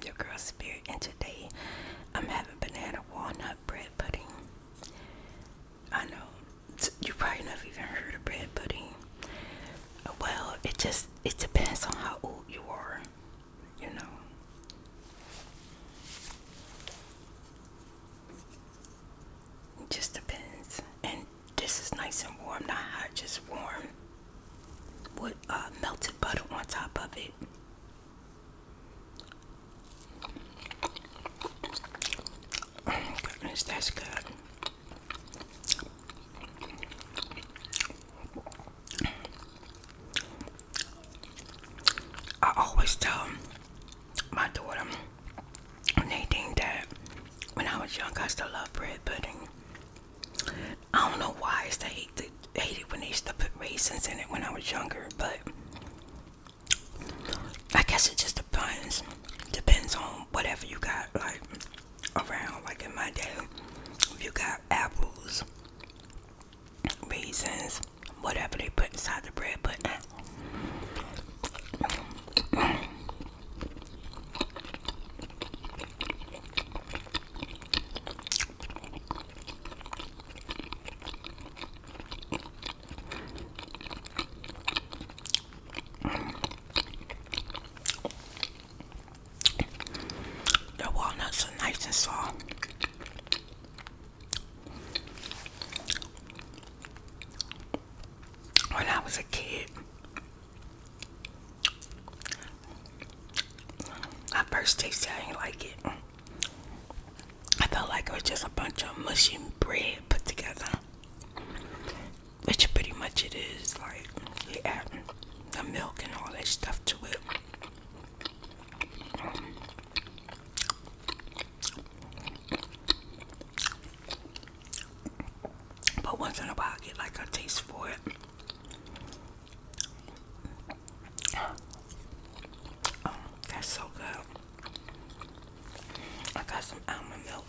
your girl Spirit, and today I'm having banana walnut bread pudding. I know you probably never even heard of bread pudding. Well, it depends on how old you are, you know. It just depends. And this is nice and warm, not hot, just warm with melted butter on top of it. Oh goodness, that's good. I always tell my daughter Nadine that when I was young I still love bread pudding. I don't know why I used to hate it when they used to put raisins in it when I was younger, but I guess it just depends on whatever you got like around. Like in my day, if you got apples, raisins, whatever they put inside the bread pudding. The walnuts are nice and soft. When I was a kid, I first tasted it, I didn't like it. I felt like it was just a bunch of mushy bread put together, which pretty much it is. Like they add the milk and all that stuff to it. But once in a while, I get like a taste for it. Oh, that's so good. I got some almond milk.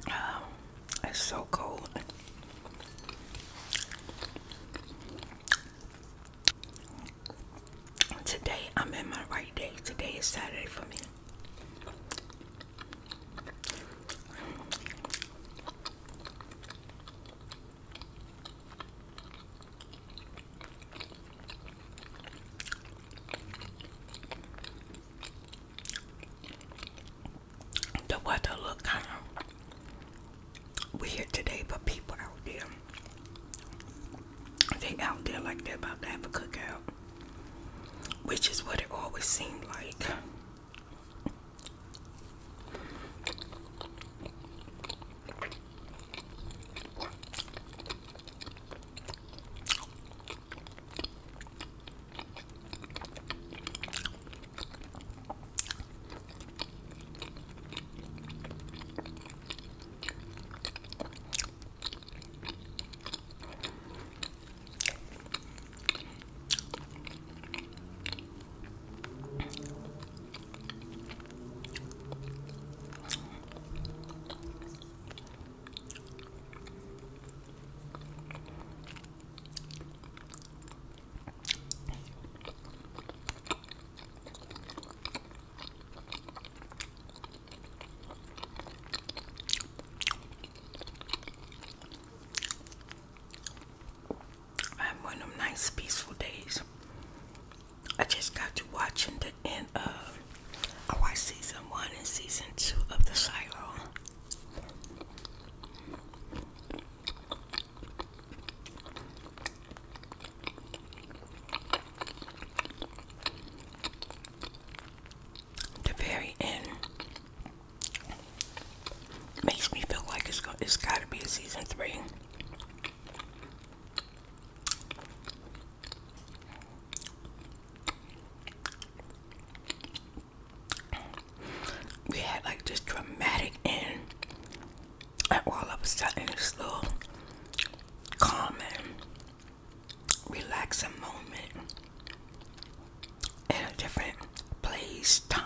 Oh, it's so cold. Today, I'm in my right day. Today is Saturday for me. The weather look kind of weird today, but people out there, they out there like they're about to have a cookout, which is what it always seemed like. One of them nice peaceful days. I just got to watching the end of I watched season 1 and season 2 of The Silo. The very end makes me feel like it's got to be a season 3. We had like this dramatic end, and all of a sudden this little calming, relaxing moment in a different place, time.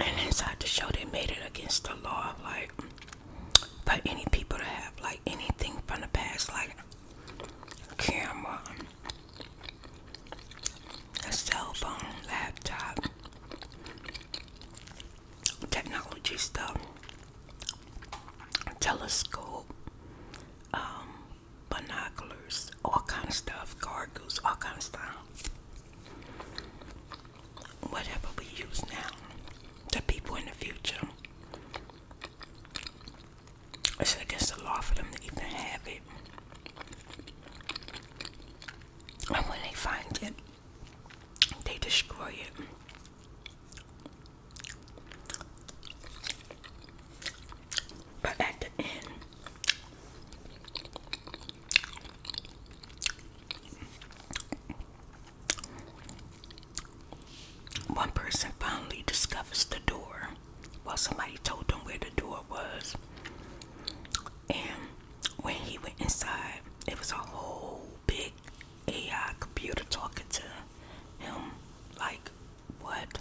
And inside the show, they made it against the law, like, for any people to have, like, anything from the past, like, camera, a cell phone, laptop, technology stuff, telescope, binoculars, all kind of stuff, gargles, all kind of stuff. Whatever we use now, the people in the future, it's against the law for them to even have it. And when they find it, they destroy it. But at the end, one person finally discovers the door. Well, somebody told them where the door was. And when he went inside, it was a whole big AI computer talking to him. Like, what?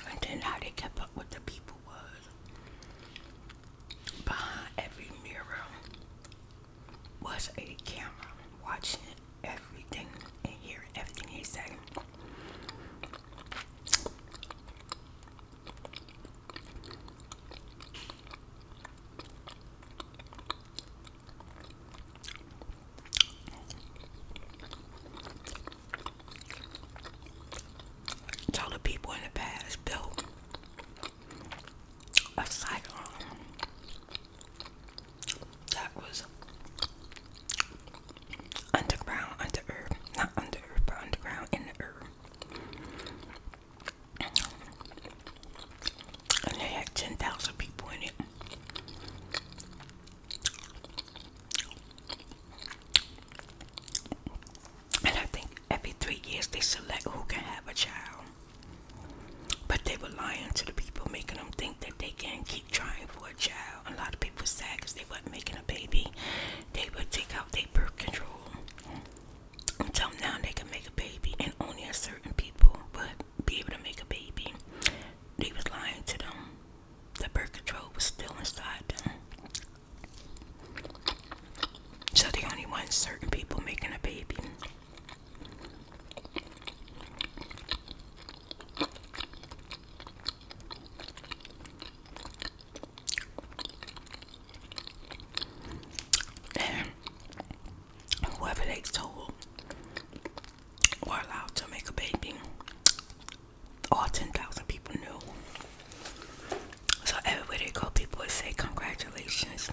And then how they kept up with the people was behind every mirror was a camera watching everything and hearing everything he said. So the people in the past built a asylum that was underground, under earth, not under earth, but underground in the earth. And they had 10,000 people in it. And I think every 3 years they select who can have a child. But they were lying to the people, making them think that they can keep trying for a child. A lot of people were sad because they weren't making a baby. They would take out their birth control. Until now they can make a baby, and only a certain people would be able to make a baby. They was lying to them. The birth control was still inside them. So they only want certain people making a baby. And whoever they told were allowed to make a baby, all 10,000 people knew. So everywhere they go, people would say congratulations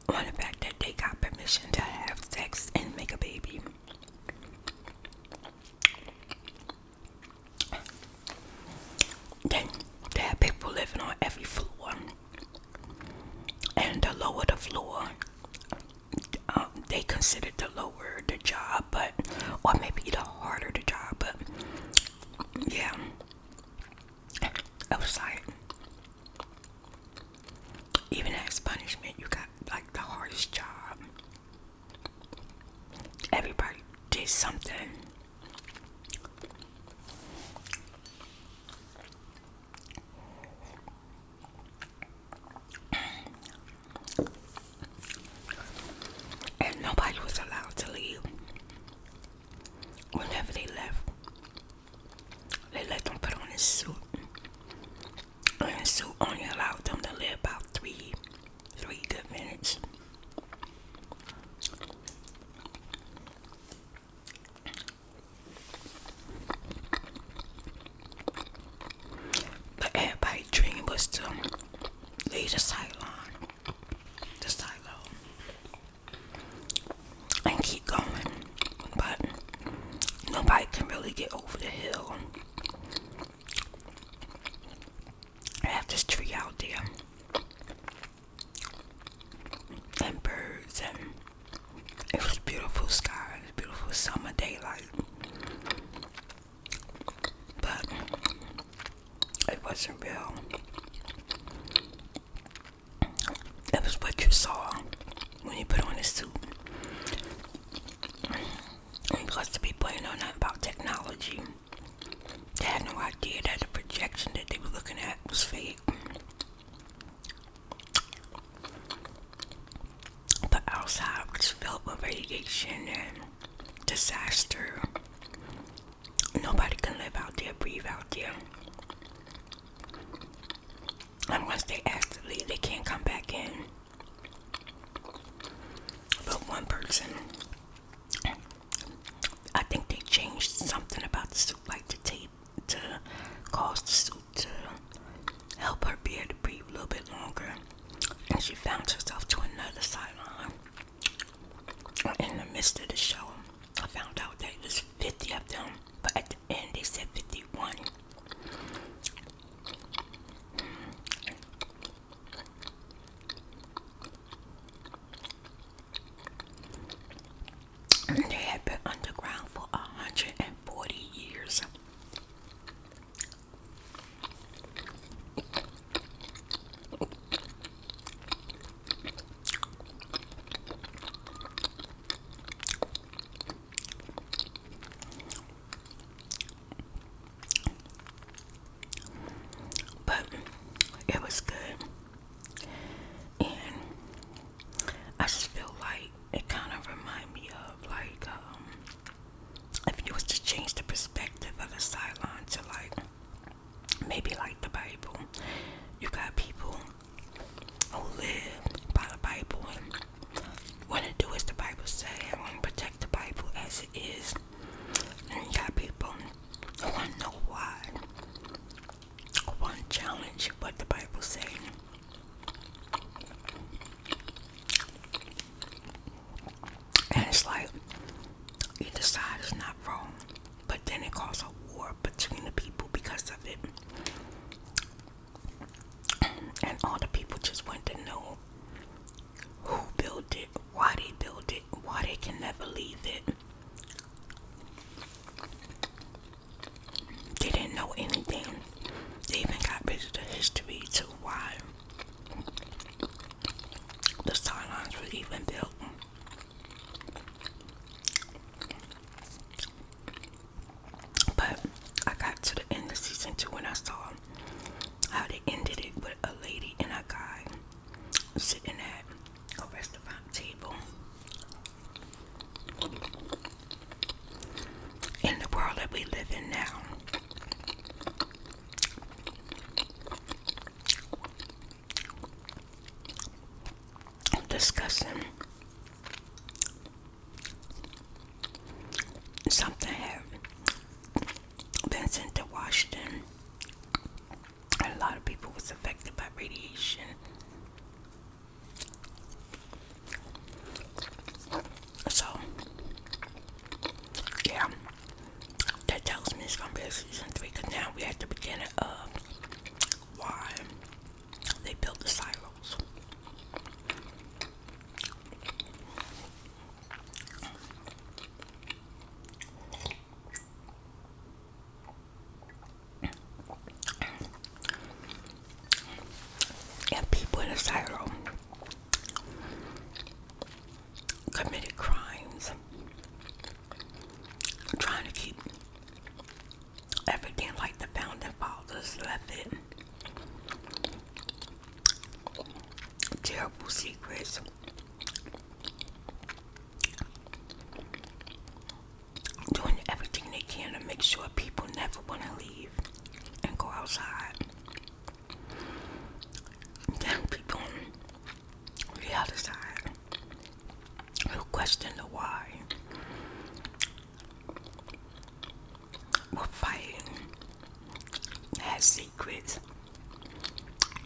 on the fact that they got permission to have sex and make a baby. Then they had people living on every floor, and the lower the floor, they considered the lower the job, but or maybe the harder the job, but yeah, it was like, even as punishment, you got like the hardest job. Everybody did something. And nobody was allowed to leave. Whenever they left, they let them put on a suit. And the suit only allowed them to live about three good minutes. But everybody's dream was to leave the silo, and keep going. But nobody can really get over the hill. I have this tree out there, and birds, and it was beautiful skies, beautiful summer daylight. wasn't real. It was what you saw when you put on a suit. And plus the people ain't know nothing about technology. They had no idea that the projection that they were looking at was fake. But outside was filled with radiation and disaster. Nobody can live out there, breathe out there. And once they ask to leave, they can't come back in. But one person, I think they changed something about the suit, like the tape, to cause the suit to help her be able to breathe a little bit longer. And she found herself to another sideline. In the midst of the show, I found out that it was 50 of them, but at the end they said 51. And they had been underground for 140 years. But it was good. And I just feel like it kind of reminds me of like if you was to change the perspective of the sideline to like maybe like the Bible. You got people who live by the Bible and want to do as the Bible say and want to protect the Bible as it is. And you got people who want to know why, who want to challenge what the Bible say. And it's like either side is not wrong, but then it causes a war between the people because of it. And all the people just want to know who built it, why they built it, why they can never leave it. They didn't know anything. They even got rid of the history to why the skylines were even built. But I got to the end of season 2 and I saw how they ended it with a lady and a guy sitting at a restaurant table. In the world that we live in now, discussing something had been sent to Washington. And a lot of people was affected by radiation. So, yeah, that tells me it's gonna be a season 3 because now we're at the beginning of why they built the silos. And people in the silo committed crimes, trying to keep everything like the founding fathers left it. Terrible secrets. Doing everything they can to make sure people never want to leave and go outside. Then people on the other side who question the why were fighting, had secrets,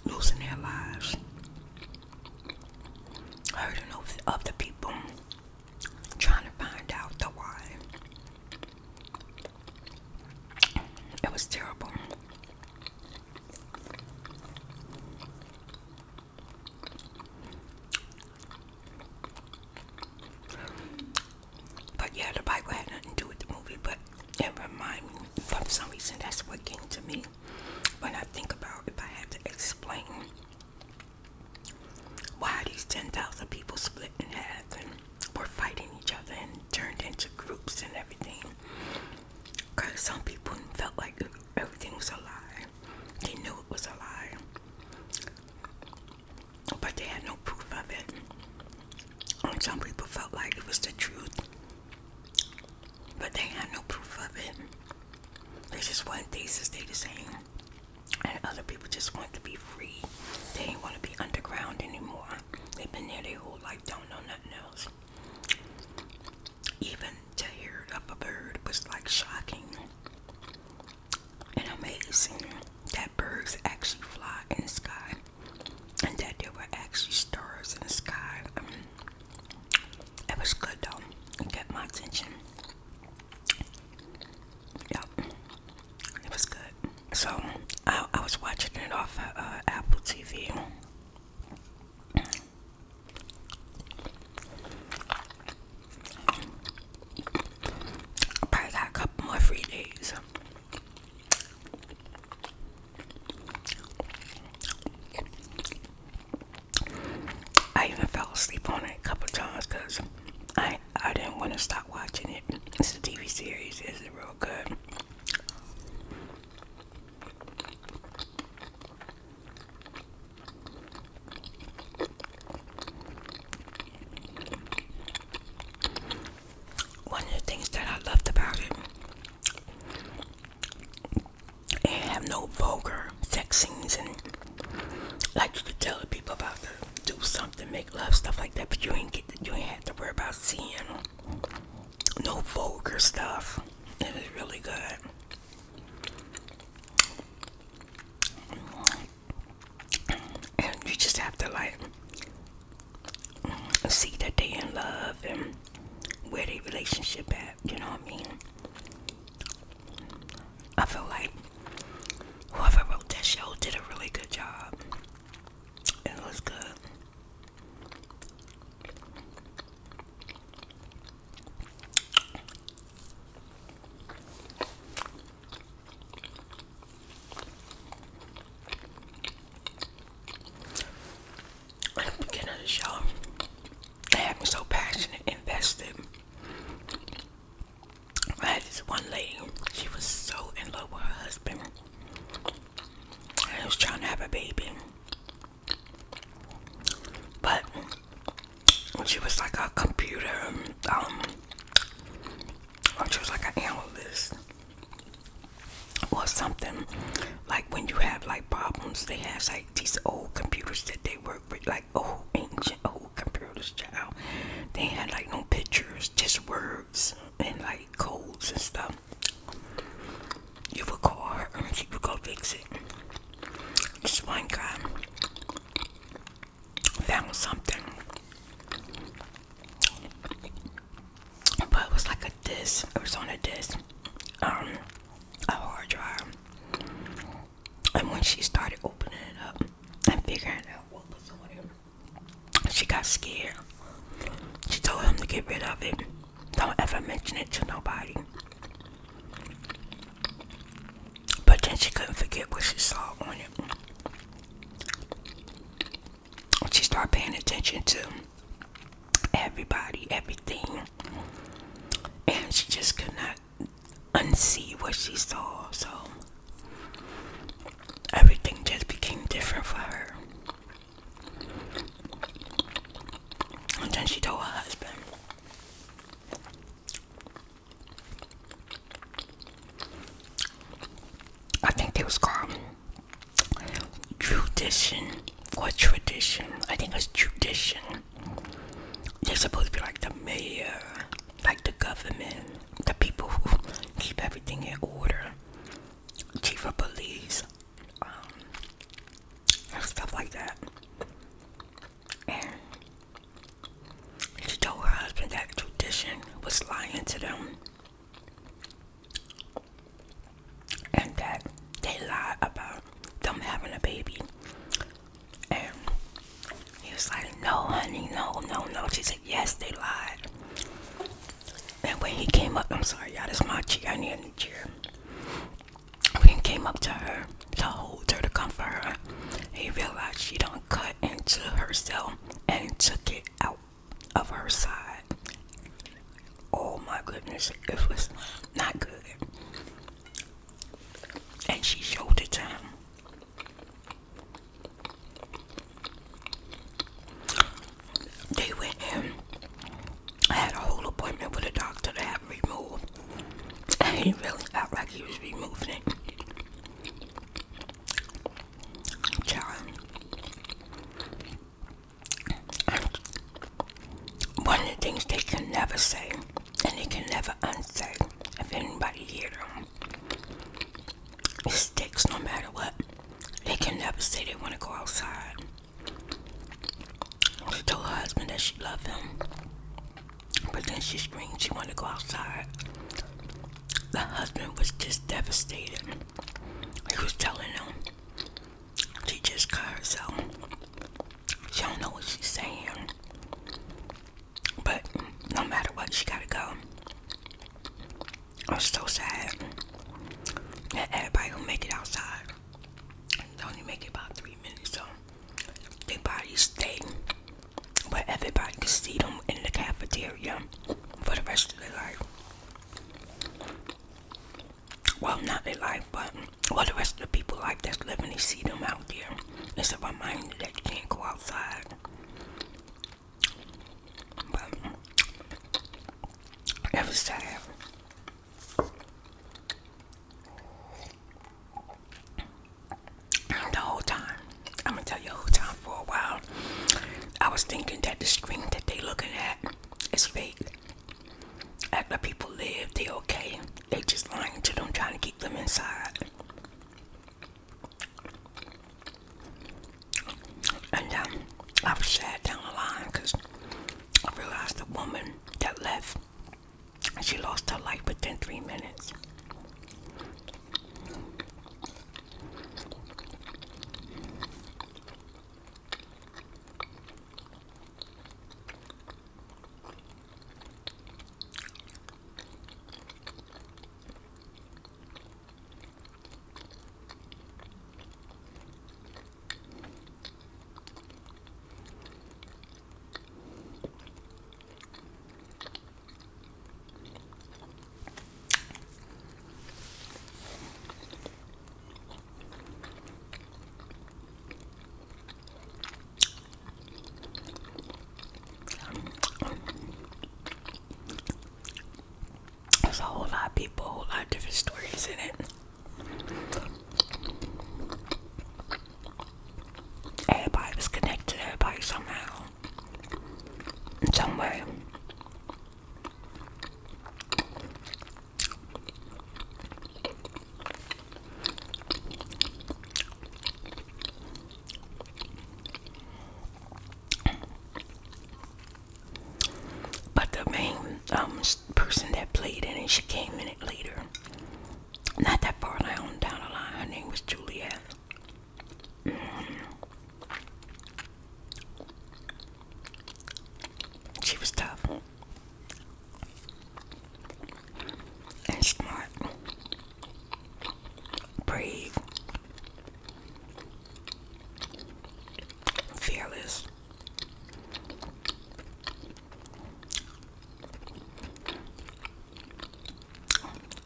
losing their lives, hurting of the people, trying to find out the why. It was terrible. But yeah, the Bible had nothing to do with the movie, but it reminded me, for some reason, that's what came to me when I think about Some people felt like it was the truth, but they had no proof of it. They just wanted things to stay the same. And other people just want to be free. They didn't want to be underground anymore. They've been there their whole life, don't know nothing else. Even to hear of a bird was like shocking and amazing. That birds actually fly in the sky, and that there were actually stars in the sky. It was good though. It kept my attention. Yep, it was good. So I was watching it off Apple TV. Probably got a couple more free days. I even fell asleep on it a couple times because I didn't want to stop watching it. It's a TV series. It's real good. One of the things that I loved about it have no vulgar sex scenes and like you could tell the people about to do something, make love, stuff like that, but you ain't have to worry about seeing no vulgar stuff. It was really good. And you just have to like see that they in love and where their relationship at, you know what I mean? I feel like whoever wrote that show did a really good job. It was good. At the beginning of the show, they had me so passionate, invested. I had this one lady, she was so in love with her husband. And was trying to have a baby. But she was like a computer, she was like an analyst or something. Like when you have like problems, they have like these old computers that they work with, like ancient old computers, child. They had like no pictures, just words and like codes and stuff. You would call her and she would go fix it. This one guy found something, but it was like a disc. It was on a disc, a hard drive. And when she started opening it up and figuring out what was on it, she got scared. She told him to get rid of it. Don't ever mention it to nobody. But then she couldn't forget what she saw on it. She started paying attention to everybody, everything. And she just could not unsee what she saw. So everything just became different for her. And then she told her husband. I think it was called tradition or tradition. I think it's tradition. They're supposed to be like the mayor, like the government, the people who keep everything in order, chief of police, stuff like that. And she told her husband that tradition was lying to them. And that they lied about them having a baby. And he was like, no, honey, no. She said, yes, they lied. And when he came up, I'm sorry, y'all, that's my chair. I need a new chair. When he came up to her, to hold her, to comfort her, he realized she done cut into herself and took it out of her side. Oh my goodness, it was not good. And she showed it to him. They went in He really felt like he was removing it. Child. One of the things they can never say, and they can never unsay, if anybody hear them, it sticks no matter what. They can never say they want to go outside. She told her husband that she loved him, but then she screamed she wanted to go outside. The husband was just devastated. He was telling them she just cut herself. She don't know what she's saying, but no matter what, she gotta go. I'm so sad that everybody who make it outside only make it about 3 minutes, so their bodies stay where everybody can see them in the cafeteria for the rest of their life. Well, not their life, but the rest of the people's life that's living, they see them out there. It's a reminder that you can't go outside. But it was sad. The whole time, I'm gonna tell you the whole time for a while, I was thinking that the screen that they looking at is fake. At the people live, they okay. They just lying to them, trying to keep them inside. And I was sad down the line because I realized the woman that left, she lost her life within 3 minutes. There's a whole lot of people, a whole lot of different stories in it. Everybody was connected to everybody somehow, in some way. But the main person that played in it, she came in it later. Not that far down the line. Her name was Juliet. She was tough and smart, brave, fearless.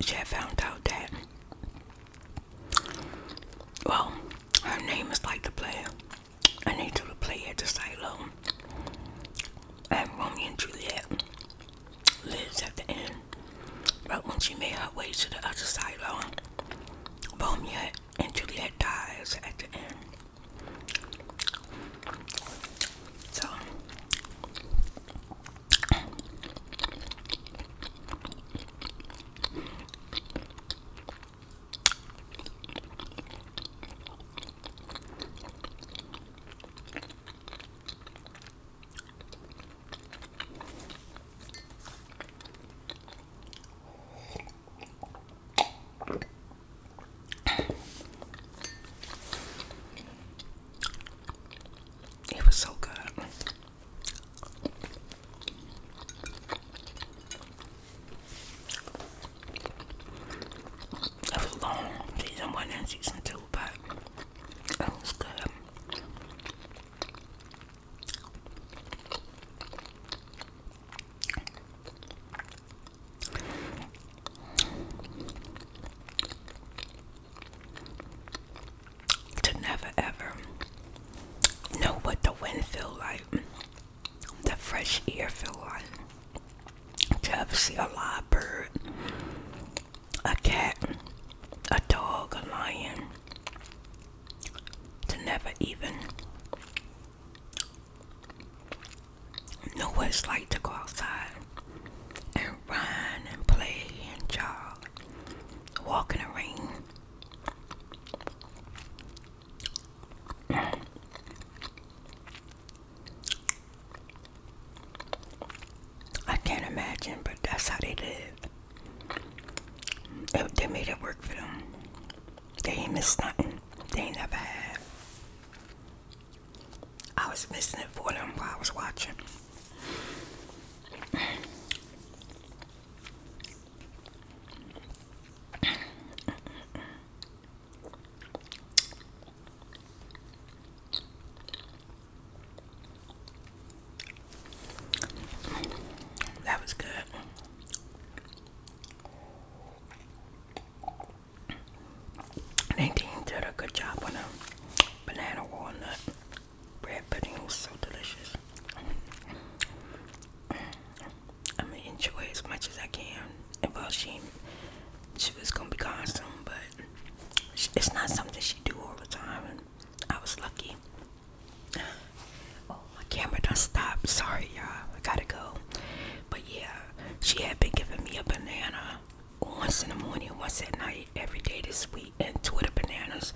She had found out that, well, her name is like the play, and they do the play at the silo, and Romeo and Juliet lives at the end. But when she made her way to the other silo, Romeo and Juliet dies at the end. So it was so good. It was long, season 1 and season 2, but it was good. To never ever know what the wind feel like, the fresh air feel like, to ever see a live bird, a know what it's like to go outside and run and play and jog, walk in the rain. I can't imagine, but that's how they live. They made it work for them. They ain't missed nothing. They ain't never had. I was missing it for them while I was watching. That was good. Nadine did a good job on a banana walnut bread pudding. It was so delicious. I'm gonna enjoy as much as I can. And well, she was gonna be gone soon, but it's not something she do all the time, and I was lucky. Oh, my camera done stopped. Sorry, y'all. I gotta go. But yeah, she had been giving me a banana once in the morning, once at night, every day this week, and 2 of the bananas